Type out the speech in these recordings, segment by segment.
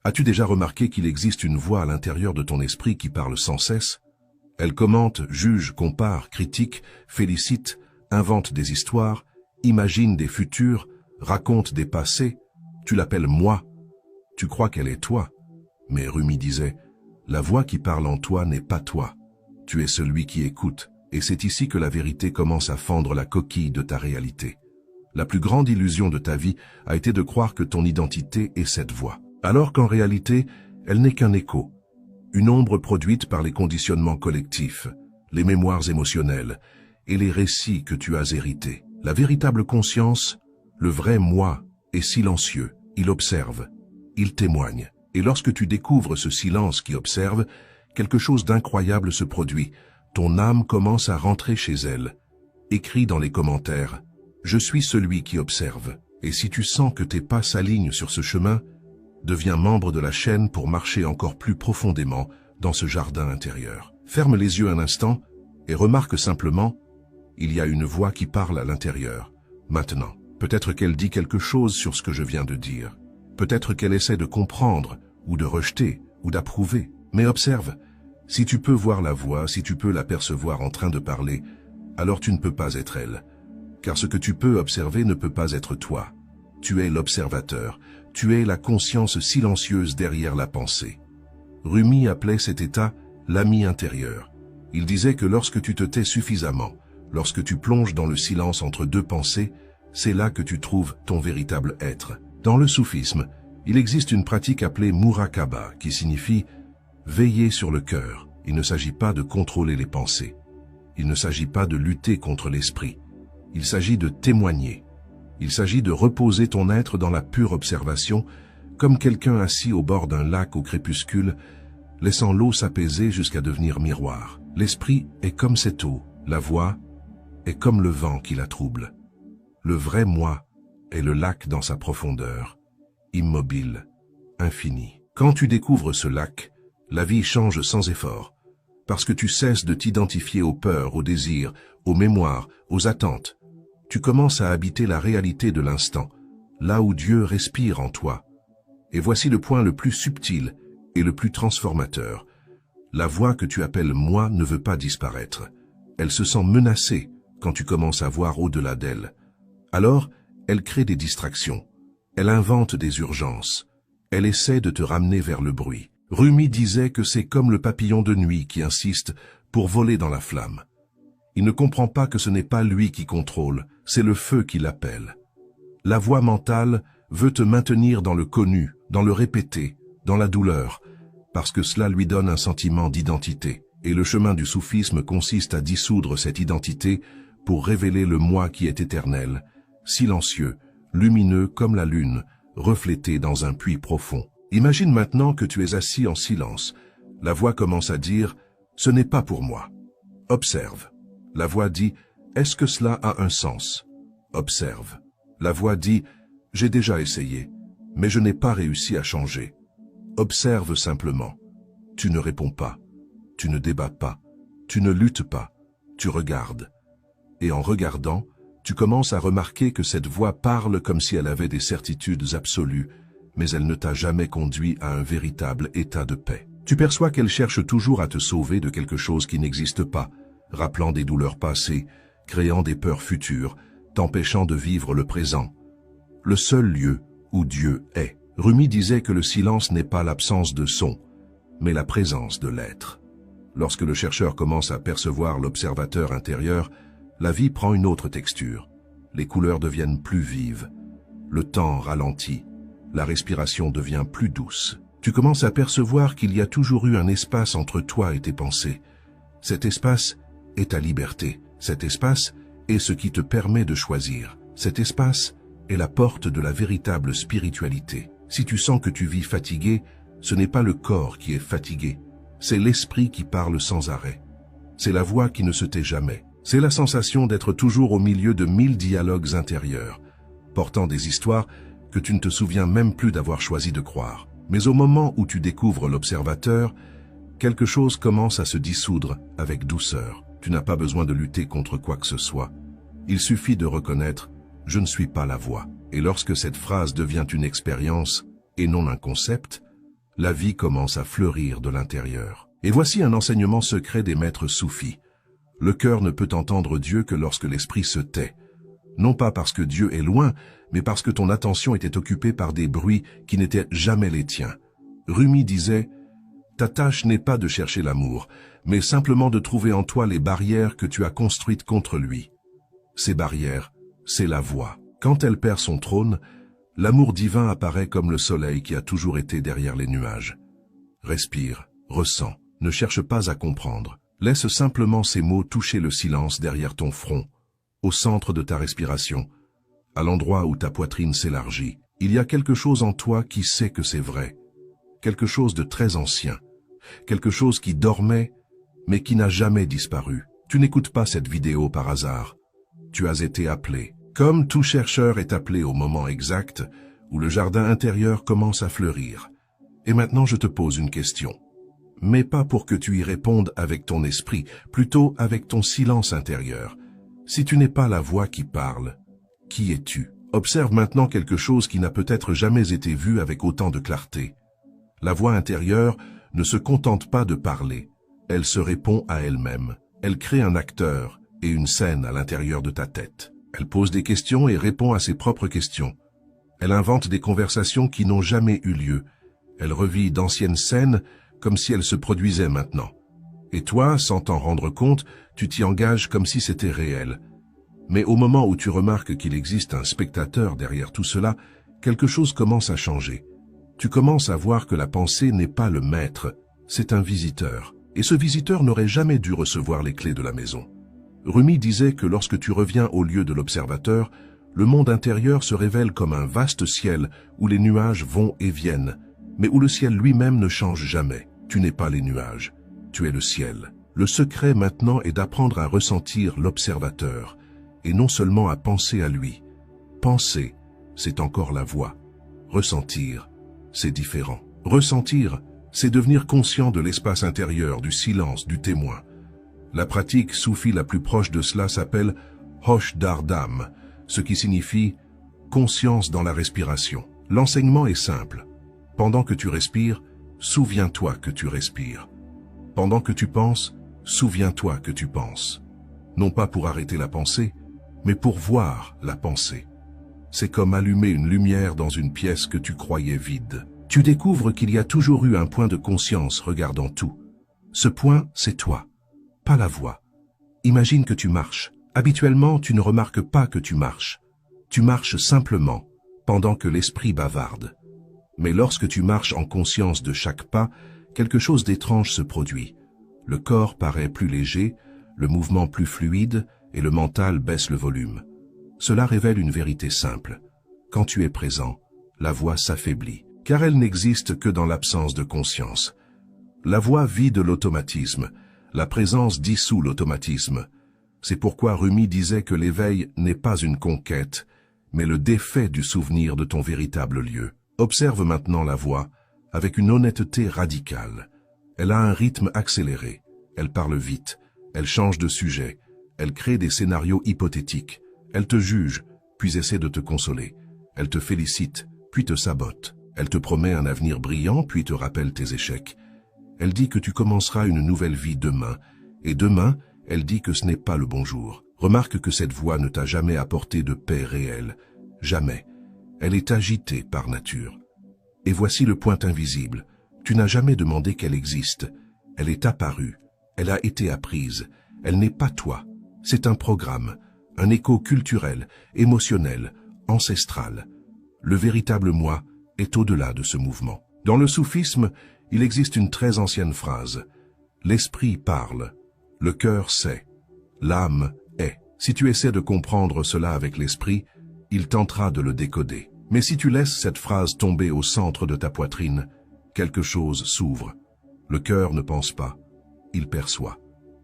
As-tu déjà remarqué qu'il existe une voix à l'intérieur de ton esprit qui parle sans cesse? Elle commente, juge, compare, critique, félicite, invente des histoires, imagine des futurs, raconte des passés. Tu l'appelles moi. Tu crois qu'elle est toi. Mais Rumi disait, la voix qui parle en toi n'est pas toi. Tu es celui qui écoute, et c'est ici que la vérité commence à fendre la coquille de ta réalité. La plus grande illusion de ta vie a été de croire que ton identité est cette voix, alors qu'en réalité, elle n'est qu'un écho, une ombre produite par les conditionnements collectifs, les mémoires émotionnelles et les récits que tu as hérités. La véritable conscience, le vrai moi, est silencieux, il observe, il témoigne. Et lorsque tu découvres ce silence qui observe, quelque chose d'incroyable se produit. Ton âme commence à rentrer chez elle. Écris dans les commentaires, « Je suis celui qui observe ». Et si tu sens que tes pas s'alignent sur ce chemin, deviens membre de la chaîne pour marcher encore plus profondément dans ce jardin intérieur. Ferme les yeux un instant et remarque simplement, il y a une voix qui parle à l'intérieur. Maintenant, peut-être qu'elle dit quelque chose sur ce que je viens de dire. Peut-être qu'elle essaie de comprendre, ou de rejeter, ou d'approuver. Mais observe, si tu peux voir la voix, si tu peux l'apercevoir en train de parler, alors tu ne peux pas être elle. Car ce que tu peux observer ne peut pas être toi. Tu es l'observateur, tu es la conscience silencieuse derrière la pensée. Rumi appelait cet état l'ami intérieur. Il disait que lorsque tu te tais suffisamment, lorsque tu plonges dans le silence entre deux pensées, c'est là que tu trouves ton véritable être. Dans le soufisme, il existe une pratique appelée muraqaba, qui signifie veiller sur le cœur. Il ne s'agit pas de contrôler les pensées. Il ne s'agit pas de lutter contre l'esprit. Il s'agit de témoigner. Il s'agit de reposer ton être dans la pure observation, comme quelqu'un assis au bord d'un lac au crépuscule, laissant l'eau s'apaiser jusqu'à devenir miroir. L'esprit est comme cette eau, la voix est comme le vent qui la trouble. Le vrai moi est le lac dans sa profondeur, immobile, infini. Quand tu découvres ce lac, la vie change sans effort, parce que tu cesses de t'identifier aux peurs, aux désirs, aux mémoires, aux attentes. Tu commences à habiter la réalité de l'instant, là où Dieu respire en toi. Et voici le point le plus subtil et le plus transformateur. La voix que tu appelles moi ne veut pas disparaître. Elle se sent menacée quand tu commences à voir au-delà d'elle. Alors, elle crée des distractions. Elle invente des urgences. Elle essaie de te ramener vers le bruit. Rumi disait que c'est comme le papillon de nuit qui insiste pour voler dans la flamme. Il ne comprend pas que ce n'est pas lui qui contrôle, c'est le feu qui l'appelle. La voix mentale veut te maintenir dans le connu, dans le répété, dans la douleur, parce que cela lui donne un sentiment d'identité. Et le chemin du soufisme consiste à dissoudre cette identité pour révéler le moi qui est éternel, silencieux, lumineux comme la lune, reflété dans un puits profond. Imagine maintenant que tu es assis en silence. La voix commence à dire « Ce n'est pas pour moi ». Observe. La voix dit « Est-ce que cela a un sens ?» Observe. La voix dit « J'ai déjà essayé, mais je n'ai pas réussi à changer ». Observe simplement. Tu ne réponds pas. Tu ne débats pas. Tu ne luttes pas. Tu regardes. Et en regardant, tu commences à remarquer que cette voix parle comme si elle avait des certitudes absolues, mais elle ne t'a jamais conduit à un véritable état de paix. Tu perçois qu'elle cherche toujours à te sauver de quelque chose qui n'existe pas, rappelant des douleurs passées, créant des peurs futures, t'empêchant de vivre le présent. Le seul lieu où Dieu est. Rumi disait que le silence n'est pas l'absence de son, mais la présence de l'être. Lorsque le chercheur commence à percevoir l'observateur intérieur, la vie prend une autre texture. Les couleurs deviennent plus vives. Le temps ralentit. La respiration devient plus douce. Tu commences à percevoir qu'il y a toujours eu un espace entre toi et tes pensées. Cet espace est ta liberté. Cet espace est ce qui te permet de choisir. Cet espace est la porte de la véritable spiritualité. Si tu sens que tu vis fatigué, ce n'est pas le corps qui est fatigué. C'est l'esprit qui parle sans arrêt. C'est la voix qui ne se tait jamais. C'est la sensation d'être toujours au milieu de 1000 dialogues intérieurs, portant des histoires que tu ne te souviens même plus d'avoir choisi de croire. Mais au moment où tu découvres l'observateur, quelque chose commence à se dissoudre avec douceur. Tu n'as pas besoin de lutter contre quoi que ce soit. Il suffit de reconnaître « je ne suis pas la voix ». Et lorsque cette phrase devient une expérience et non un concept, la vie commence à fleurir de l'intérieur. Et voici un enseignement secret des maîtres soufis. Le cœur ne peut entendre Dieu que lorsque l'esprit se tait. Non pas parce que Dieu est loin, mais parce que ton attention était occupée par des bruits qui n'étaient jamais les tiens. Rumi disait « Ta tâche n'est pas de chercher l'amour, mais simplement de trouver en toi les barrières que tu as construites contre lui. Ces barrières, c'est la voix. Quand elle perd son trône, l'amour divin apparaît comme le soleil qui a toujours été derrière les nuages. Respire, ressens, ne cherche pas à comprendre. Laisse simplement ces mots toucher le silence derrière ton front, au centre de ta respiration, à l'endroit où ta poitrine s'élargit. Il y a quelque chose en toi qui sait que c'est vrai, quelque chose de très ancien, quelque chose qui dormait, mais qui n'a jamais disparu. Tu n'écoutes pas cette vidéo par hasard. Tu as été appelé. Comme tout chercheur est appelé au moment exact où le jardin intérieur commence à fleurir. Et maintenant je te pose une question. Mais pas pour que tu y répondes avec ton esprit, plutôt avec ton silence intérieur. Si tu n'es pas la voix qui parle, qui es-tu? Observe maintenant quelque chose qui n'a peut-être jamais été vu avec autant de clarté. La voix intérieure ne se contente pas de parler, elle se répond à elle-même. Elle crée un acteur et une scène à l'intérieur de ta tête. Elle pose des questions et répond à ses propres questions. Elle invente des conversations qui n'ont jamais eu lieu. Elle revit d'anciennes scènes comme si elles se produisaient maintenant. Et toi, sans t'en rendre compte, tu t'y engages comme si c'était réel. Mais au moment où tu remarques qu'il existe un spectateur derrière tout cela, quelque chose commence à changer. Tu commences à voir que la pensée n'est pas le maître, c'est un visiteur. Et ce visiteur n'aurait jamais dû recevoir les clés de la maison. Rumi disait que lorsque tu reviens au lieu de l'observateur, le monde intérieur se révèle comme un vaste ciel où les nuages vont et viennent, mais où le ciel lui-même ne change jamais. Tu n'es pas les nuages, tu es le ciel. Le secret maintenant est d'apprendre à ressentir l'observateur, et non seulement à penser à lui. Penser, c'est encore la voix. Ressentir, c'est différent. Ressentir, c'est devenir conscient de l'espace intérieur, du silence, du témoin. La pratique soufie la plus proche de cela s'appelle Hosh Dardam, ce qui signifie conscience dans la respiration. L'enseignement est simple. Pendant que tu respires, souviens-toi que tu respires. Pendant que tu penses, souviens-toi que tu penses. Non pas pour arrêter la pensée, mais pour voir la pensée. C'est comme allumer une lumière dans une pièce que tu croyais vide. Tu découvres qu'il y a toujours eu un point de conscience regardant tout. Ce point, c'est toi, pas la voix. Imagine que tu marches. Habituellement, tu ne remarques pas que tu marches. Tu marches simplement, pendant que l'esprit bavarde. Mais lorsque tu marches en conscience de chaque pas, quelque chose d'étrange se produit. Le corps paraît plus léger, le mouvement plus fluide et le mental baisse le volume. Cela révèle une vérité simple. Quand tu es présent, la voix s'affaiblit, car elle n'existe que dans l'absence de conscience. La voix vit de l'automatisme, la présence dissout l'automatisme. C'est pourquoi Rumi disait que l'éveil n'est pas une conquête, mais le défait du souvenir de ton véritable lieu. Observe maintenant la voix avec une honnêteté radicale. Elle a un rythme accéléré, elle parle vite, elle change de sujet, elle crée des scénarios hypothétiques, elle te juge, puis essaie de te consoler, elle te félicite, puis te sabote, elle te promet un avenir brillant, puis te rappelle tes échecs. Elle dit que tu commenceras une nouvelle vie demain, et demain, elle dit que ce n'est pas le bon jour. Remarque que cette voix ne t'a jamais apporté de paix réelle, jamais. Elle est agitée par nature. Et voici le point invisible. Tu n'as jamais demandé qu'elle existe. Elle est apparue. Elle a été apprise. Elle n'est pas toi. C'est un programme, un écho culturel, émotionnel, ancestral. Le véritable moi est au-delà de ce mouvement. Dans le soufisme, il existe une très ancienne phrase. L'esprit parle. Le cœur sait. L'âme est. Si tu essaies de comprendre cela avec l'esprit, il tentera de le décoder. Mais si tu laisses cette phrase tomber au centre de ta poitrine, quelque chose s'ouvre. Le cœur ne pense pas, il perçoit.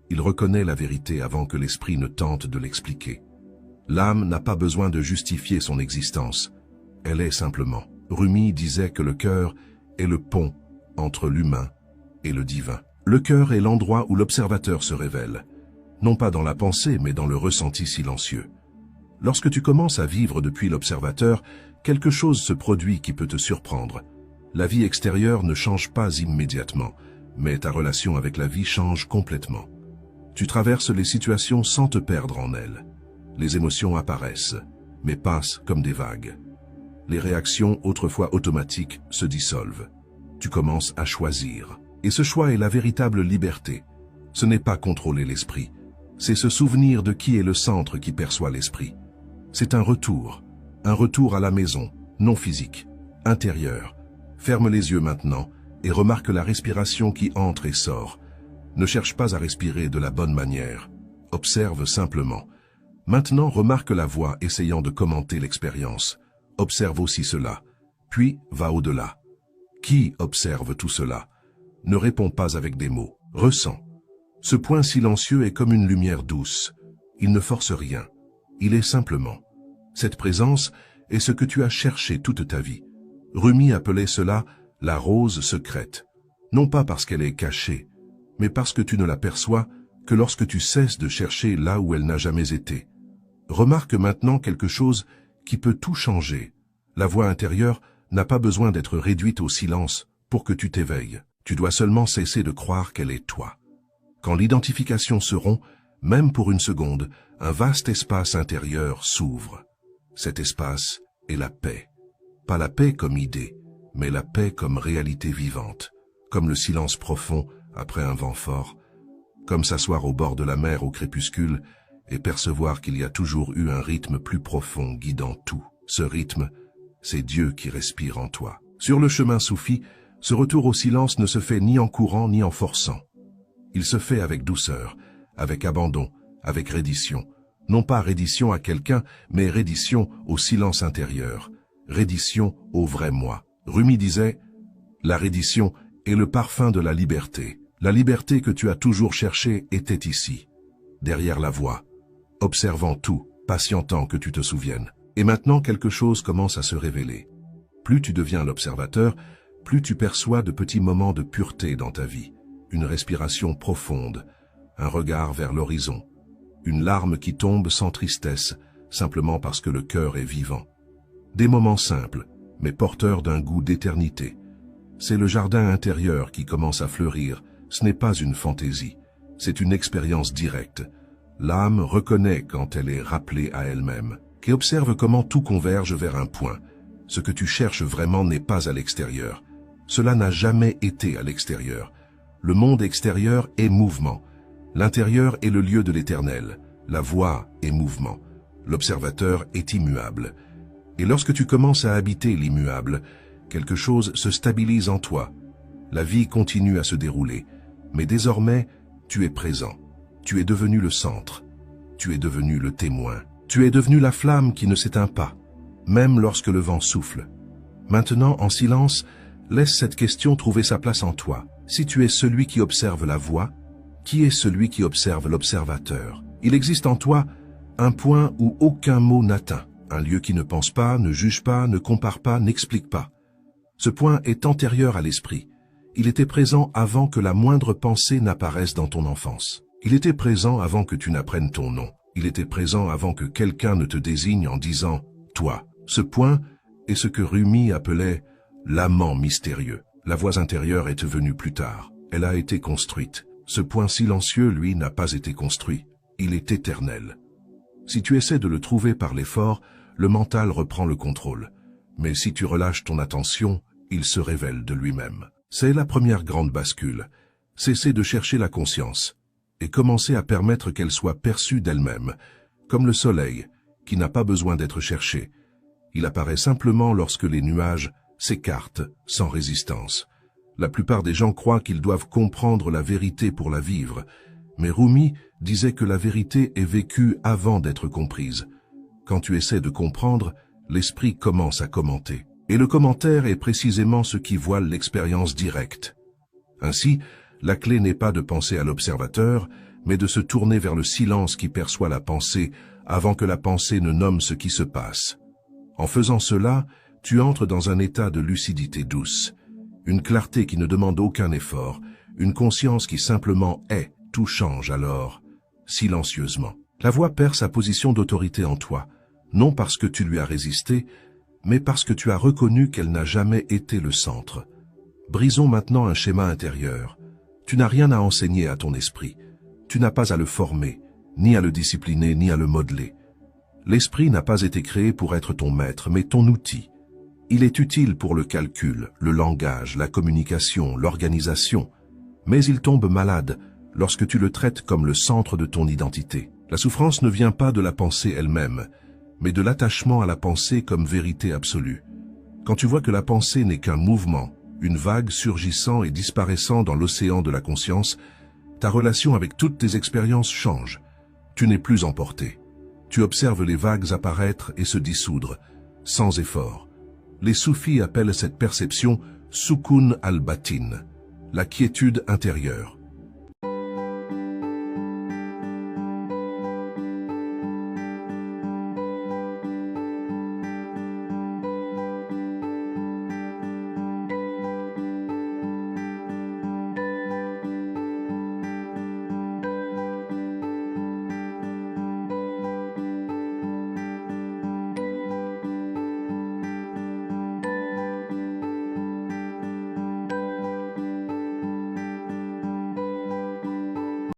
Il reconnaît la vérité avant que l'esprit ne tente de l'expliquer. L'âme n'a pas besoin de justifier son existence. Elle est simplement. Rumi disait que le cœur est le pont entre l'humain et le divin. Le cœur est l'endroit où l'observateur se révèle, non pas dans la pensée, mais dans le ressenti silencieux. Lorsque tu commences à vivre depuis l'observateur, quelque chose se produit qui peut te surprendre. La vie extérieure ne change pas immédiatement, mais ta relation avec la vie change complètement. Tu traverses les situations sans te perdre en elles. Les émotions apparaissent, mais passent comme des vagues. Les réactions, autrefois automatiques, se dissolvent. Tu commences à choisir. Et ce choix est la véritable liberté. Ce n'est pas contrôler l'esprit. C'est se souvenir de qui est le centre qui perçoit l'esprit. C'est un retour à la maison, non physique, intérieur. Ferme les yeux maintenant et remarque la respiration qui entre et sort. Ne cherche pas à respirer de la bonne manière. Observe simplement. Maintenant, remarque la voix essayant de commenter l'expérience. Observe aussi cela, puis va au-delà. Qui observe tout cela? Ne réponds pas avec des mots, ressens. Ce point silencieux est comme une lumière douce. Il ne force rien, il est simplement. Cette présence est ce que tu as cherché toute ta vie. Rumi appelait cela la rose secrète, non pas parce qu'elle est cachée, mais parce que tu ne l'aperçois que lorsque tu cesses de chercher là où elle n'a jamais été. Remarque maintenant quelque chose qui peut tout changer. La voix intérieure n'a pas besoin d'être réduite au silence pour que tu t'éveilles. Tu dois seulement cesser de croire qu'elle est toi. Quand l'identification se rompt, même pour une seconde, un vaste espace intérieur s'ouvre. Cet espace est la paix. Pas la paix comme idée, mais la paix comme réalité vivante, comme le silence profond après un vent fort, comme s'asseoir au bord de la mer au crépuscule et percevoir qu'il y a toujours eu un rythme plus profond guidant tout. Ce rythme, c'est Dieu qui respire en toi. Sur le chemin soufi, ce retour au silence ne se fait ni en courant ni en forçant. Il se fait avec douceur, avec abandon, avec reddition. Non pas reddition à quelqu'un, mais reddition au silence intérieur, reddition au vrai moi. Rumi disait, « La reddition est le parfum de la liberté. La liberté que tu as toujours cherchée était ici, derrière la voix, observant tout, patientant que tu te souviennes. Et maintenant quelque chose commence à se révéler. Plus tu deviens l'observateur, plus tu perçois de petits moments de pureté dans ta vie, une respiration profonde, un regard vers l'horizon, une larme qui tombe sans tristesse, simplement parce que le cœur est vivant. Des moments simples, mais porteurs d'un goût d'éternité. C'est le jardin intérieur qui commence à fleurir, ce n'est pas une fantaisie, c'est une expérience directe. L'âme reconnaît quand elle est rappelée à elle-même, qui observe comment tout converge vers un point. Ce que tu cherches vraiment n'est pas à l'extérieur. Cela n'a jamais été à l'extérieur. Le monde extérieur est mouvement. L'intérieur est le lieu de l'éternel. La voix est mouvement. L'observateur est immuable. Et lorsque tu commences à habiter l'immuable, quelque chose se stabilise en toi. La vie continue à se dérouler. Mais désormais, tu es présent. Tu es devenu le centre. Tu es devenu le témoin. Tu es devenu la flamme qui ne s'éteint pas, même lorsque le vent souffle. Maintenant, en silence, laisse cette question trouver sa place en toi. Si tu es celui qui observe la voix, qui est celui qui observe l'observateur? Il existe en toi un point où aucun mot n'atteint, un lieu qui ne pense pas, ne juge pas, ne compare pas, n'explique pas. Ce point est antérieur à l'esprit. Il était présent avant que la moindre pensée n'apparaisse dans ton enfance. Il était présent avant que tu n'apprennes ton nom. Il était présent avant que quelqu'un ne te désigne en disant « toi ». Ce point est ce que Rumi appelait l'amant mystérieux. La voix intérieure est venue plus tard. Elle a été construite. Ce point silencieux, lui, n'a pas été construit. Il est éternel. Si tu essaies de le trouver par l'effort, le mental reprend le contrôle. Mais si tu relâches ton attention, il se révèle de lui-même. C'est la première grande bascule. Cesser de chercher la conscience et commencer à permettre qu'elle soit perçue d'elle-même, comme le soleil, qui n'a pas besoin d'être cherché. Il apparaît simplement lorsque les nuages s'écartent sans résistance. La plupart des gens croient qu'ils doivent comprendre la vérité pour la vivre, mais Rumi disait que la vérité est vécue avant d'être comprise. Quand tu essaies de comprendre, l'esprit commence à commenter. Et le commentaire est précisément ce qui voile l'expérience directe. Ainsi, la clé n'est pas de penser à l'observateur, mais de se tourner vers le silence qui perçoit la pensée avant que la pensée ne nomme ce qui se passe. En faisant cela, tu entres dans un état de lucidité douce, une clarté qui ne demande aucun effort, une conscience qui simplement est. Tout change alors, silencieusement. La voix perd sa position d'autorité en toi, non parce que tu lui as résisté, mais parce que tu as reconnu qu'elle n'a jamais été le centre. Brisons maintenant un schéma intérieur. Tu n'as rien à enseigner à ton esprit. Tu n'as pas à le former, ni à le discipliner, ni à le modeler. L'esprit n'a pas été créé pour être ton maître, mais ton outil. Il est utile pour le calcul, le langage, la communication, l'organisation. Mais il tombe malade lorsque tu le traites comme le centre de ton identité. La souffrance ne vient pas de la pensée elle-même, mais de l'attachement à la pensée comme vérité absolue. Quand tu vois que la pensée n'est qu'un mouvement, une vague surgissant et disparaissant dans l'océan de la conscience, ta relation avec toutes tes expériences change. Tu n'es plus emporté. Tu observes les vagues apparaître et se dissoudre, sans effort. Les soufis appellent cette perception Soukoun al-Batin, la quiétude intérieure.